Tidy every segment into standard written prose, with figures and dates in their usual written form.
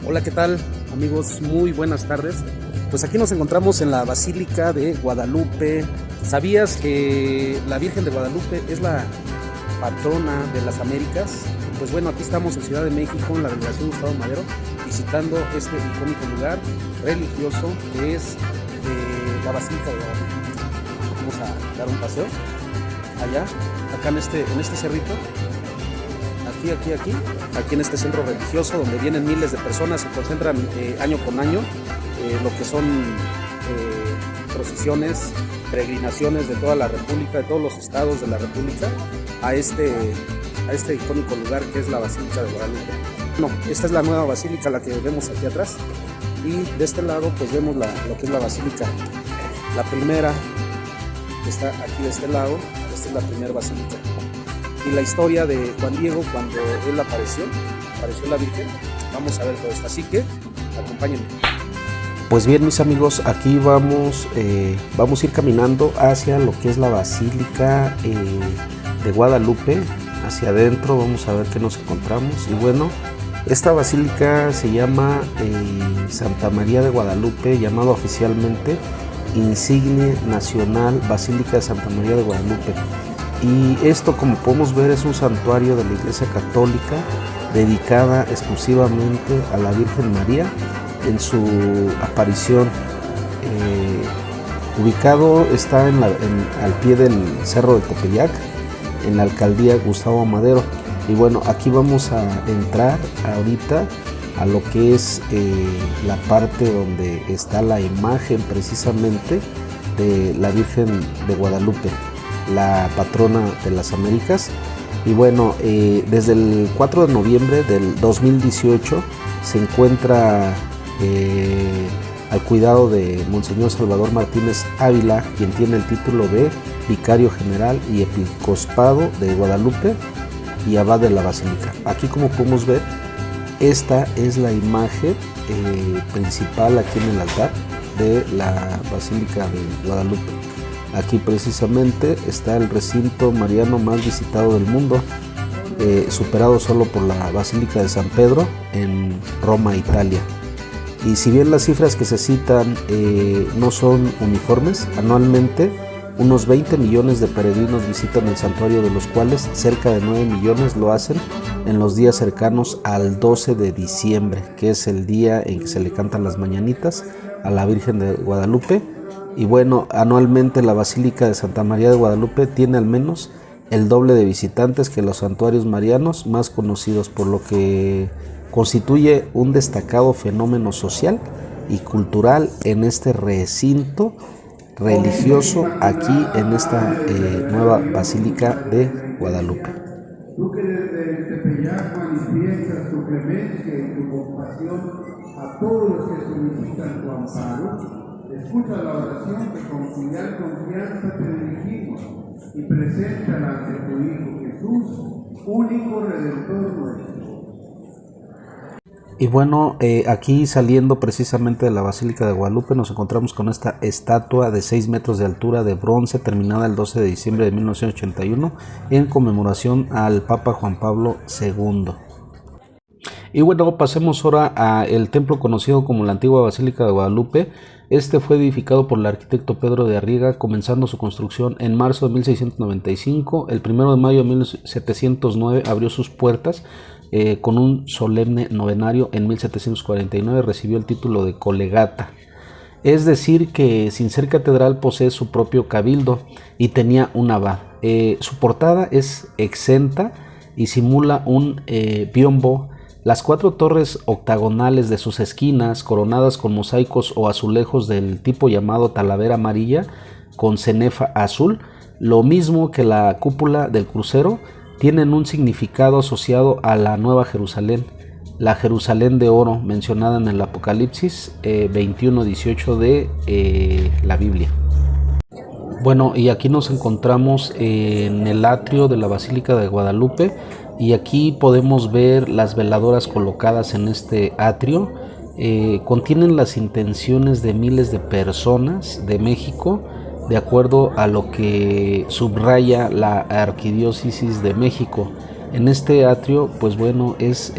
Hola, ¿qué tal, amigos? Muy buenas tardes. Pues aquí nos encontramos en la Basílica de Guadalupe. ¿Sabías que la Virgen de Guadalupe es la patrona de las Américas? Pues bueno, aquí estamos en Ciudad de México, en la delegación Gustavo Madero, visitando este icónico lugar religioso que es la Basílica de Guadalupe. Vamos a dar un paseo allá, acá en este cerrito. Aquí en este centro religioso donde vienen miles de personas, se concentran año con año, lo que son procesiones, peregrinaciones de toda la República, de todos los estados de la República, a este icónico lugar que es la Basílica de Guadalupe. Bueno, esta es la nueva basílica, la que vemos aquí atrás, y de este lado pues vemos lo que es la basílica, la primera, que está aquí de este lado. Esta es la primera basílica. Y la historia de Juan Diego cuando él apareció la Virgen. Vamos a ver todo esto, así que acompáñenme. Pues bien, mis amigos, aquí vamos a ir caminando hacia lo que es la Basílica de Guadalupe. Hacia adentro vamos a ver qué nos encontramos. Y bueno, esta basílica se llama Santa María de Guadalupe, llamado oficialmente Insignia Nacional Basílica de Santa María de Guadalupe. Y esto, como podemos ver, es un santuario de la Iglesia Católica dedicada exclusivamente a la Virgen María en su aparición. Ubicado está al pie del Cerro de Tepeyac, en la alcaldía Gustavo Madero. Y bueno, aquí vamos a entrar ahorita a lo que es la parte donde está la imagen precisamente de la Virgen de Guadalupe, la patrona de las Américas. Y bueno, desde el 4 de noviembre del 2018 se encuentra al cuidado de Monseñor Salvador Martínez Ávila, quien tiene el título de Vicario General y Episcopado de Guadalupe y Abad de la Basílica. Aquí, como podemos ver, esta es la imagen principal aquí en el altar de la Basílica de Guadalupe. Aquí precisamente está el recinto mariano más visitado del mundo, superado solo por la Basílica de San Pedro en Roma, Italia. Y si bien las cifras que se citan no son uniformes, anualmente unos 20 millones de peregrinos visitan el santuario, de los cuales cerca de 9 millones lo hacen en los días cercanos al 12 de diciembre, que es el día en que se le cantan las mañanitas a la Virgen de Guadalupe. Y bueno, anualmente la Basílica de Santa María de Guadalupe tiene al menos el doble de visitantes que los santuarios marianos más conocidos, por lo que constituye un destacado fenómeno social y cultural en este recinto religioso, aquí en esta nueva Basílica de Guadalupe. Tú que desde el Tepeyac manifiestas tu clemencia y tu compasión a todos los que solicitan tu amparo, escucha la oración que con filial confianza te dirigimos y preséntala ante tu Hijo Jesús, único Redentor nuestro. Y bueno, aquí saliendo precisamente de la Basílica de Guadalupe nos encontramos con esta estatua de 6 metros de altura de bronce, terminada el 12 de diciembre de 1981 en conmemoración al Papa Juan Pablo II. Y bueno, pasemos ahora al templo conocido como la antigua Basílica de Guadalupe. Este fue edificado por el arquitecto Pedro de Arriaga, comenzando su construcción en marzo de 1695. El 1 de mayo de 1709 abrió sus puertas con un solemne novenario. En 1749 recibió el título de colegata. Es decir, que sin ser catedral posee su propio cabildo y tenía un abad. Su portada es exenta y simula un biombo. Las 4 torres octagonales de sus esquinas, coronadas con mosaicos o azulejos del tipo llamado talavera amarilla con cenefa azul, lo mismo que la cúpula del crucero, tienen un significado asociado a la Nueva Jerusalén, la Jerusalén de oro mencionada en el Apocalipsis 21:18 de la Biblia. Bueno, y aquí nos encontramos en el atrio de la Basílica de Guadalupe, y aquí podemos ver las veladoras colocadas en este atrio. Contienen las intenciones de miles de personas de México, de acuerdo a lo que subraya la Arquidiócesis de México. En este atrio, pues bueno, es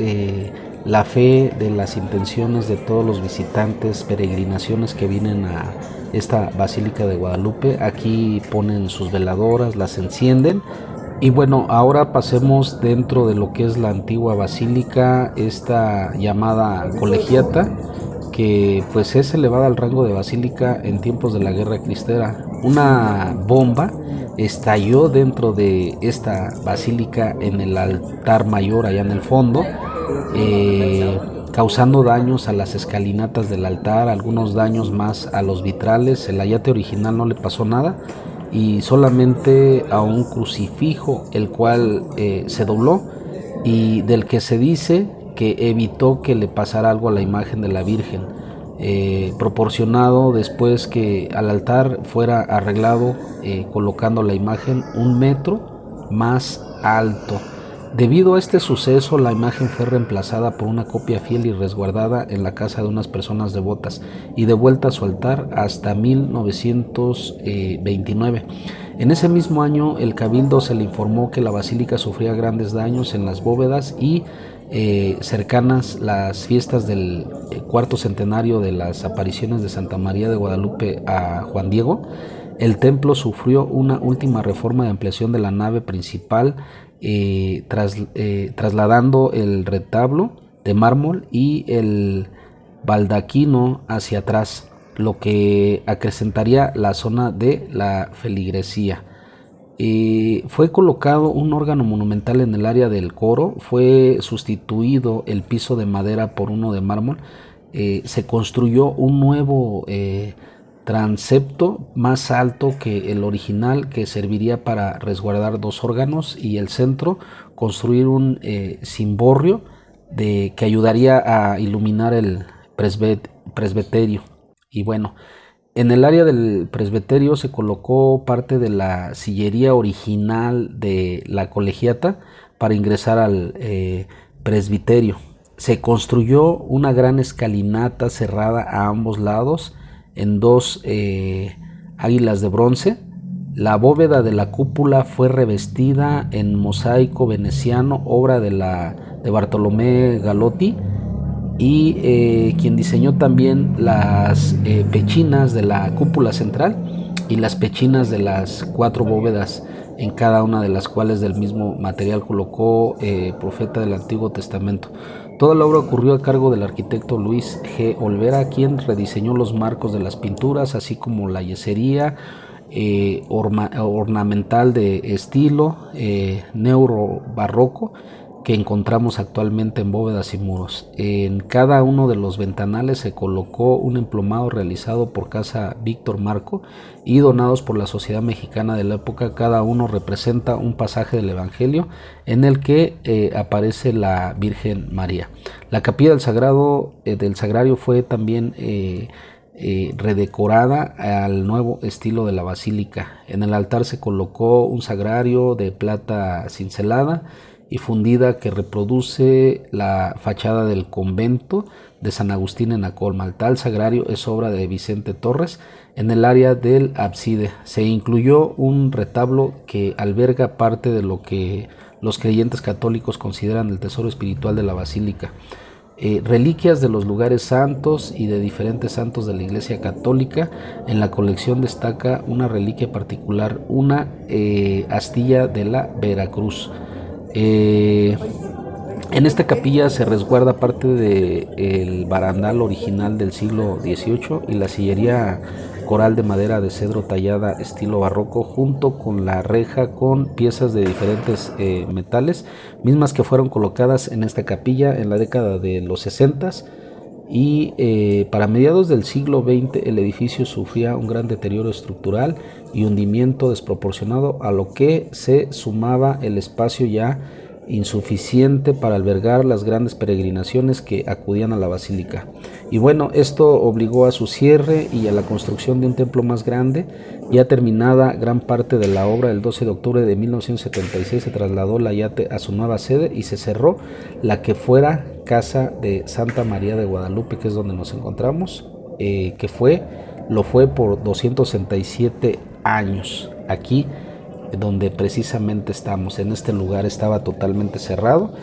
la fe, de las intenciones de todos los visitantes, peregrinaciones que vienen a esta Basílica de Guadalupe. Aquí ponen sus veladoras, las encienden. Y bueno, ahora pasemos dentro de lo que es la antigua basílica, esta llamada colegiata, que pues es elevada al rango de basílica en tiempos de la Guerra Cristera. Una bomba estalló dentro de esta basílica en el altar mayor allá en el fondo, causando daños a las escalinatas del altar, algunos daños más a los vitrales. El ayate original no le pasó nada, y solamente a un crucifijo, el cual se dobló, y del que se dice que evitó que le pasara algo a la imagen de la Virgen, proporcionado después que al altar fuera arreglado, colocando la imagen 1 metro más alto. Debido a este suceso, la imagen fue reemplazada por una copia fiel y resguardada en la casa de unas personas devotas y devuelta a su altar hasta 1929. En ese mismo año, el cabildo se le informó que la basílica sufría grandes daños en las bóvedas y cercanas las fiestas del cuarto centenario de las apariciones de Santa María de Guadalupe a Juan Diego. El templo sufrió una última reforma de ampliación de la nave principal, trasladando el retablo de mármol y el baldaquino hacia atrás, lo que acrecentaría la zona de la feligresía. Fue colocado un órgano monumental en el área del coro, fue sustituido el piso de madera por uno de mármol, se construyó un nuevo transepto más alto que el original, que serviría para resguardar 2 órganos, y el centro construir un cimborrio que ayudaría a iluminar el presbiterio. Y bueno, en el área del presbiterio se colocó parte de la sillería original de la colegiata para ingresar al presbiterio. Se construyó una gran escalinata cerrada a ambos lados en 2 águilas de bronce. La bóveda de la cúpula fue revestida en mosaico veneciano, obra de Bartolomé Galotti, y quien diseñó también las pechinas de la cúpula central y las pechinas de las 4 bóvedas, en cada una de las cuales del mismo material colocó profeta del Antiguo Testamento. Toda la obra ocurrió a cargo del arquitecto Luis G. Olvera, quien rediseñó los marcos de las pinturas, así como la yesería ornamental de estilo neobarroco que encontramos actualmente en bóvedas y muros. En cada uno de los ventanales se colocó un emplumado realizado por Casa Víctor Marco y donados por la Sociedad Mexicana de la época. Cada uno representa un pasaje del Evangelio en el que aparece la Virgen María. La capilla del Sagrario fue también redecorada al nuevo estilo de la basílica. En el altar se colocó un sagrario de plata cincelada y fundida que reproduce la fachada del convento de San Agustín en Acolma. El tal sagrario es obra de Vicente Torres. En el área del ábside se incluyó un retablo que alberga parte de lo que los creyentes católicos consideran el tesoro espiritual de la basílica. Reliquias de los lugares santos y de diferentes santos de la Iglesia Católica. En la colección destaca una reliquia particular, una astilla de la Veracruz. En esta capilla se resguarda parte del barandal original del siglo XVIII y la sillería coral de madera de cedro tallada estilo barroco, junto con la reja con piezas de diferentes metales, mismas que fueron colocadas en esta capilla en la década de los 60, y para mediados del siglo XX el edificio sufría un gran deterioro estructural y hundimiento desproporcionado, a lo que se sumaba el espacio ya insuficiente para albergar las grandes peregrinaciones que acudían a la basílica. Y bueno, esto obligó a su cierre y a la construcción de un templo más grande. Ya terminada gran parte de la obra, el 12 de octubre de 1976 se trasladó la yate a su nueva sede y se cerró la que fuera Casa de Santa María de Guadalupe, que es donde nos encontramos, lo fue por 267 años. Aquí donde precisamente estamos, en este lugar, estaba totalmente cerrado,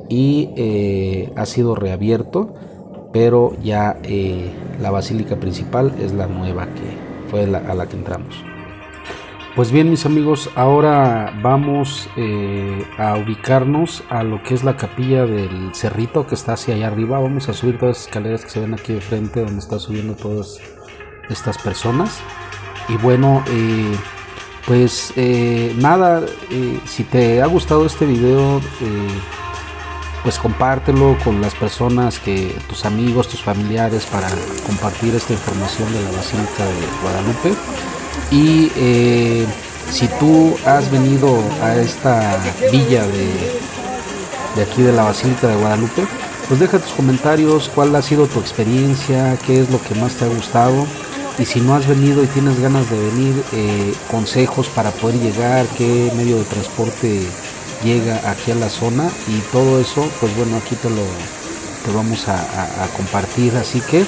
y ha sido reabierto, pero ya la basílica principal es la nueva que fue a la que entramos. Pues bien, mis amigos, ahora vamos a ubicarnos a lo que es la capilla del Cerrito, que está hacia allá arriba. Vamos a subir todas las escaleras que se ven aquí de frente, donde están subiendo todas estas personas. Y bueno, pues nada, si te ha gustado este video, pues compártelo con las personas, tus amigos, tus familiares, para compartir esta información de la Basílica de Guadalupe. Y si tú has venido a esta villa de aquí de la Basílica de Guadalupe, pues deja tus comentarios, cuál ha sido tu experiencia, qué es lo que más te ha gustado. Y si no has venido y tienes ganas de venir, consejos para poder llegar, qué medio de transporte llega aquí a la zona, y todo eso, pues bueno, aquí te vamos a compartir. Así que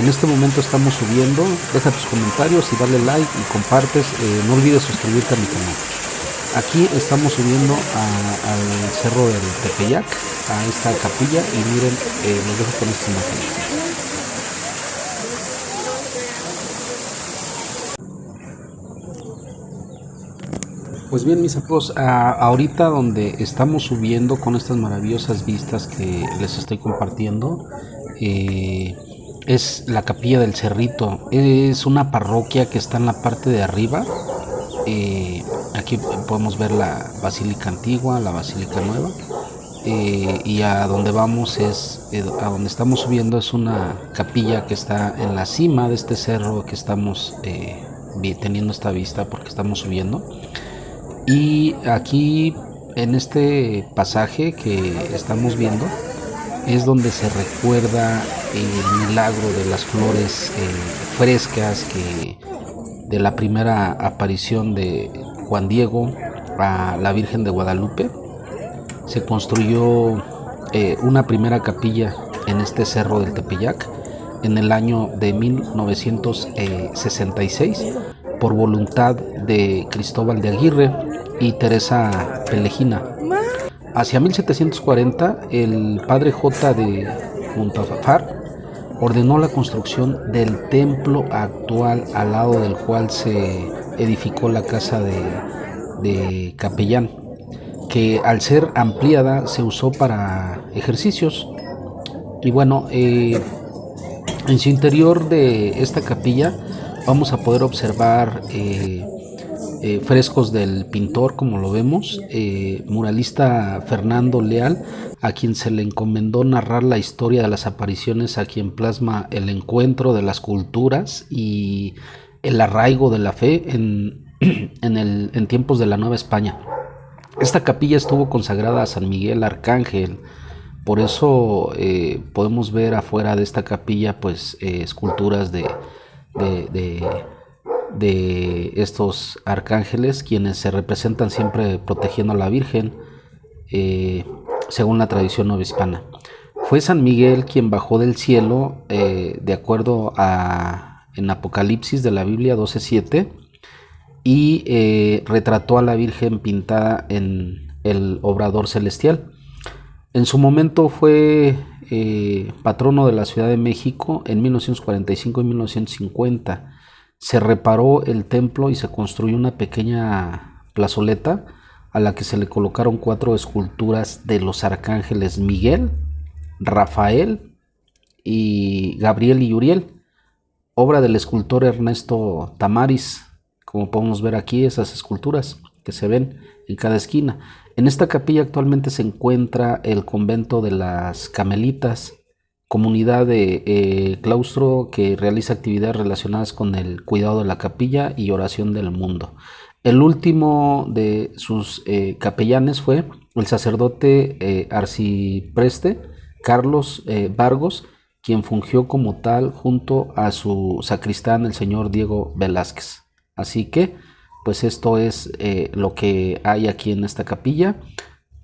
en este momento estamos subiendo. Deja tus comentarios y dale like y compartes. No olvides suscribirte a mi canal. Aquí estamos subiendo al cerro del Tepeyac, a esta capilla, y miren, los dejo con esta imagen. Pues bien, mis amigos, ahorita donde estamos subiendo con estas maravillosas vistas que les estoy compartiendo, es la capilla del Cerrito. Es una parroquia que está en la parte de arriba. Aquí podemos ver la basílica antigua, la basílica nueva, y a donde vamos a donde estamos subiendo, es una capilla que está en la cima de este cerro que estamos teniendo esta vista porque estamos subiendo. Y aquí en este pasaje que estamos viendo es donde se recuerda el milagro de las flores frescas de la primera aparición de Juan Diego a la Virgen de Guadalupe. Se construyó una primera capilla en este cerro del Tepeyac en el año de 1966 por voluntad de Cristóbal de Aguirre y Teresa Pellegina. Hacia 1740, el padre J. de Muntafar ordenó la construcción del templo actual, al lado del cual se edificó la casa de capellán, que al ser ampliada se usó para ejercicios. Y bueno, en su interior de esta capilla vamos a poder observar frescos del pintor, como lo vemos, muralista Fernando Leal, a quien se le encomendó narrar la historia de las apariciones, a quien plasma el encuentro de las culturas y el arraigo de la fe en tiempos de la Nueva España. Esta capilla estuvo consagrada a San Miguel Arcángel. Por eso podemos ver afuera de esta capilla pues esculturas de estos arcángeles, quienes se representan siempre protegiendo a la Virgen, según la tradición novohispana. Fue San Miguel quien bajó del cielo, de acuerdo en Apocalipsis de la Biblia 12:7, y retrató a la Virgen pintada en el obrador celestial. En su momento fue patrono de la Ciudad de México en 1945 y 1950. Se reparó el templo y se construyó una pequeña plazoleta a la que se le colocaron 4 esculturas de los arcángeles Miguel, Rafael y Gabriel y Uriel, obra del escultor Ernesto Tamariz. Como podemos ver aquí, esas esculturas que se ven en cada esquina. En esta capilla actualmente se encuentra el convento de las Carmelitas, comunidad de claustro que realiza actividades relacionadas con el cuidado de la capilla y oración del mundo. El último de sus capellanes fue el sacerdote arcipreste Carlos Vargos, quien fungió como tal junto a su sacristán, el señor Diego Velázquez. Así que pues esto es lo que hay aquí en esta capilla,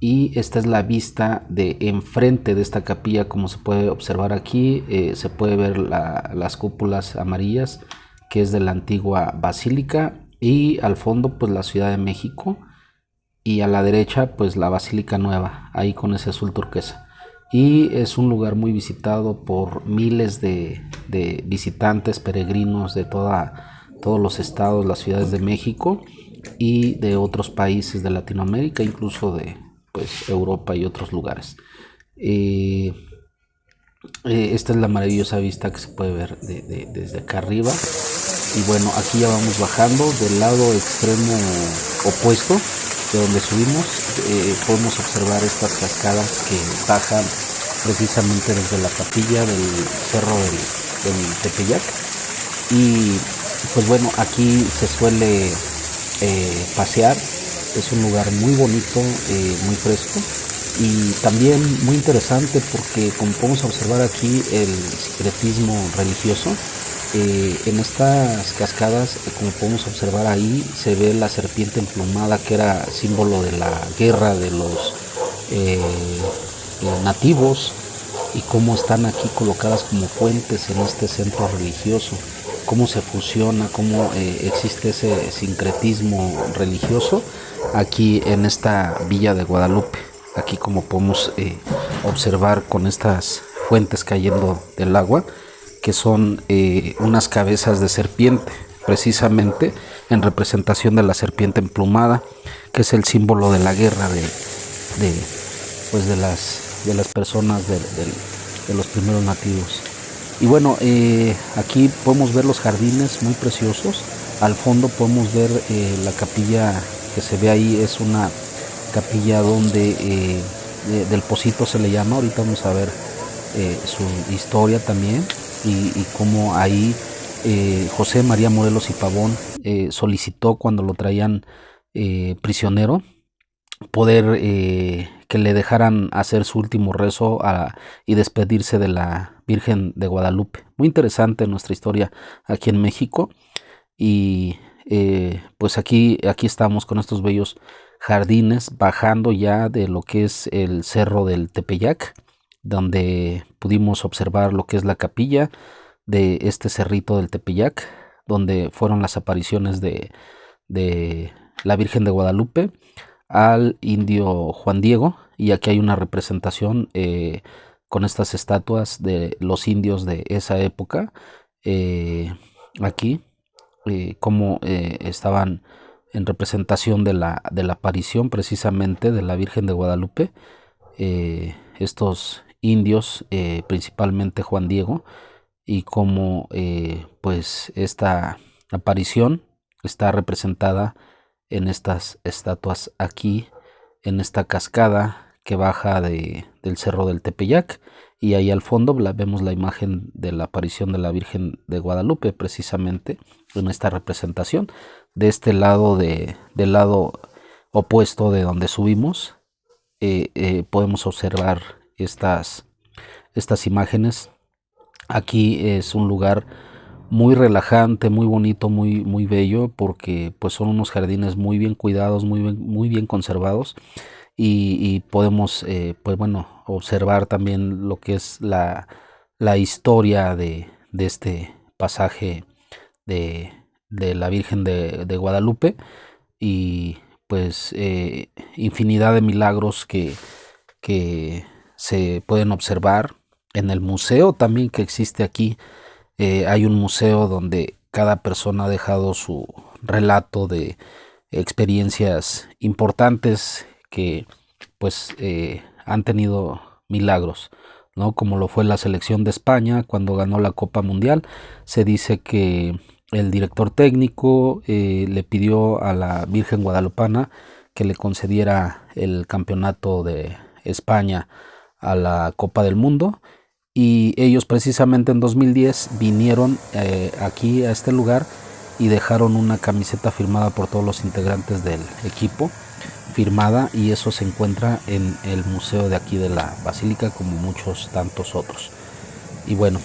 y esta es la vista de enfrente de esta capilla. Como se puede observar aquí, se puede ver las cúpulas amarillas, que es de la antigua basílica, y al fondo pues la Ciudad de México, y a la derecha pues la Basílica Nueva, ahí con ese azul turquesa. Y es un lugar muy visitado por miles de visitantes, peregrinos de todos los estados, las ciudades de México y de otros países de Latinoamérica, incluso de pues, Europa y otros lugares. Eh, Esta es la maravillosa vista que se puede ver desde acá arriba. Y bueno, aquí ya vamos bajando del lado extremo opuesto de donde subimos. Podemos observar estas cascadas que bajan precisamente desde la capilla del cerro del Tepeyac. Y pues bueno, aquí se suele pasear. Es un lugar muy bonito, muy fresco y también muy interesante porque, como podemos observar aquí, el sincretismo religioso. En estas cascadas, como podemos observar ahí, se ve la serpiente emplumada, que era símbolo de la guerra de los nativos, y cómo están aquí colocadas como fuentes en este centro religioso, cómo se fusiona, cómo existe ese sincretismo religioso aquí en esta villa de Guadalupe. Aquí, como podemos observar, con estas fuentes cayendo del agua, que son unas cabezas de serpiente, precisamente en representación de la serpiente emplumada, que es el símbolo de la guerra pues de las personas de los primeros nativos. Y bueno, aquí podemos ver los jardines muy preciosos. Al fondo podemos ver la capilla que se ve ahí. Es una capilla donde del Pocito se le llama. Ahorita vamos a ver su historia también, y cómo ahí José María Morelos y Pavón solicitó, cuando lo traían prisionero, poder que le dejaran hacer su último rezo y despedirse de la Virgen de Guadalupe. Muy interesante nuestra historia aquí en México. Y pues aquí estamos con estos bellos jardines, bajando ya de lo que es el cerro del Tepeyac, donde pudimos observar lo que es la capilla de este cerrito del Tepeyac, donde fueron las apariciones de la Virgen de Guadalupe al indio Juan Diego. Y aquí hay una representación con estas estatuas de los indios de esa época, aquí, como estaban en representación de la aparición precisamente de la Virgen de Guadalupe. Estos indios, principalmente Juan Diego, y como pues esta aparición está representada en estas estatuas aquí, en esta cascada que baja del cerro del Tepeyac. Y ahí al fondo vemos la imagen de la aparición de la Virgen de Guadalupe, precisamente en esta representación. De este lado, del lado opuesto de donde subimos, podemos observar estas imágenes. Aquí es un lugar muy relajante, muy bonito, muy bello, porque pues son unos jardines muy bien cuidados, muy bien conservados. Y podemos pues bueno, observar también lo que es la historia de este pasaje de la Virgen de Guadalupe, y pues infinidad de milagros que se pueden observar en el museo también que existe aquí. Hay un museo donde cada persona ha dejado su relato de experiencias importantes que pues han tenido milagros, ¿no? Como lo fue la selección de España cuando ganó la Copa Mundial. Se dice que el director técnico le pidió a la Virgen Guadalupana que le concediera el campeonato de España a la Copa del Mundo, y ellos precisamente en 2010 vinieron aquí a este lugar y dejaron una camiseta firmada por todos los integrantes del equipo, firmada, y eso se encuentra en el museo de aquí de la Basílica, como muchos tantos otros. Y bueno,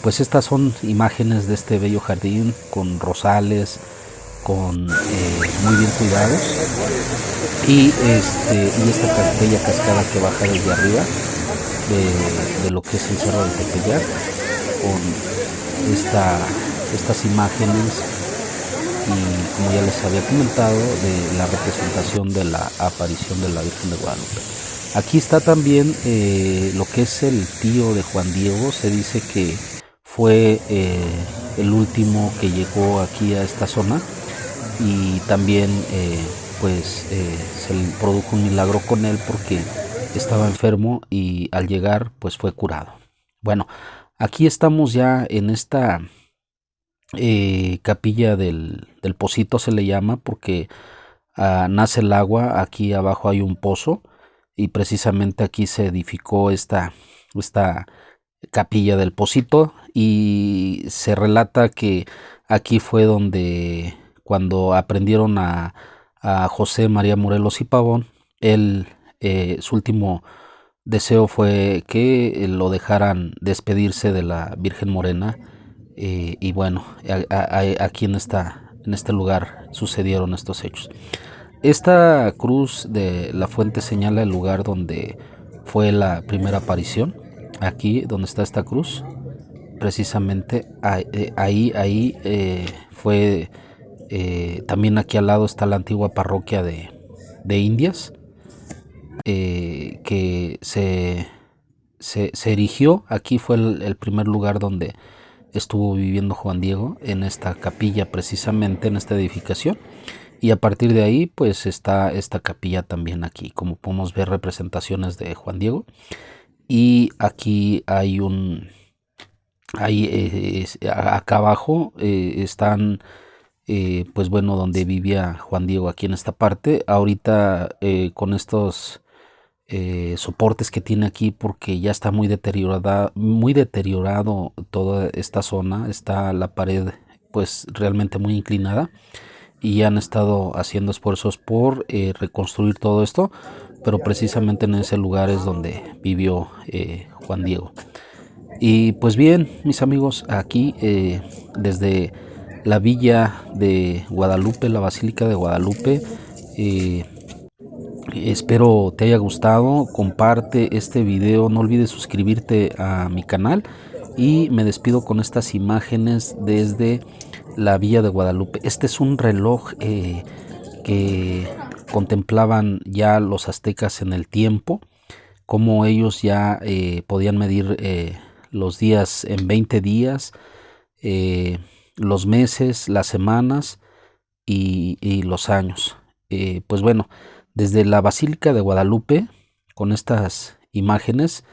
pues estas son imágenes de este bello jardín con rosales, con muy bien cuidados, y esta bella cascada que baja desde arriba de lo que es el cerro del Tepeyac, con estas imágenes y, como ya les había comentado, de la representación de la aparición de la Virgen de Guadalupe. Aquí está también lo que es el tío de Juan Diego. Se dice que fue el último que llegó aquí a esta zona, y también se le produjo un milagro con él porque estaba enfermo y al llegar pues fue curado. Bueno, aquí estamos ya en esta capilla del Pocito, se le llama porque nace el agua. Aquí abajo hay un pozo y precisamente aquí se edificó esta capilla del Pocito, y se relata que aquí fue donde, cuando aprendieron a José María Morelos y Pavón, él, su último deseo fue que lo dejaran despedirse de la Virgen Morena. Y bueno, aquí en este lugar sucedieron estos hechos. Esta cruz de la fuente señala el lugar donde fue la primera aparición. Aquí donde está esta cruz, precisamente ahí fue. También aquí al lado está la antigua parroquia de Indias, que se erigió. Aquí fue el primer lugar donde estuvo viviendo Juan Diego, en esta capilla, precisamente en esta edificación. Y a partir de ahí pues está esta capilla también aquí, como podemos ver, representaciones de Juan Diego. Y aquí hay acá abajo están, pues bueno, donde vivía Juan Diego, aquí en esta parte. Ahorita con estos soportes que tiene aquí, porque ya está muy deteriorado toda esta zona, está la pared pues realmente muy inclinada, y han estado haciendo esfuerzos por reconstruir todo esto, pero precisamente en ese lugar es donde vivió Juan Diego. Y pues bien, mis amigos, aquí desde la villa de Guadalupe, la Basílica de Guadalupe, eh, espero te haya gustado. Comparte este video, no olvides suscribirte a mi canal, y me despido con estas imágenes desde la villa de Guadalupe. Este es un reloj que contemplaban ya los aztecas en el tiempo, como ellos ya podían medir los días en 20 días, los meses, las semanas y los años. Pues bueno, desde la Basílica de Guadalupe, con estas imágenes,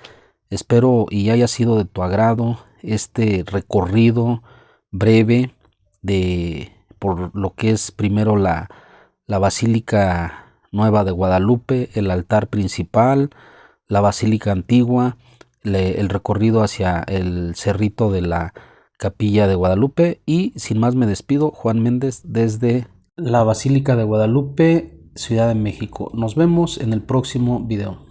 espero y haya sido de tu agrado este recorrido breve por lo que es primero la Basílica Nueva de Guadalupe, el altar principal, la Basílica Antigua, el recorrido hacia el cerrito de la Capilla de Guadalupe. Y sin más me despido, Juan Méndez, desde la Basílica de Guadalupe, Ciudad de México. Nos vemos en el próximo video.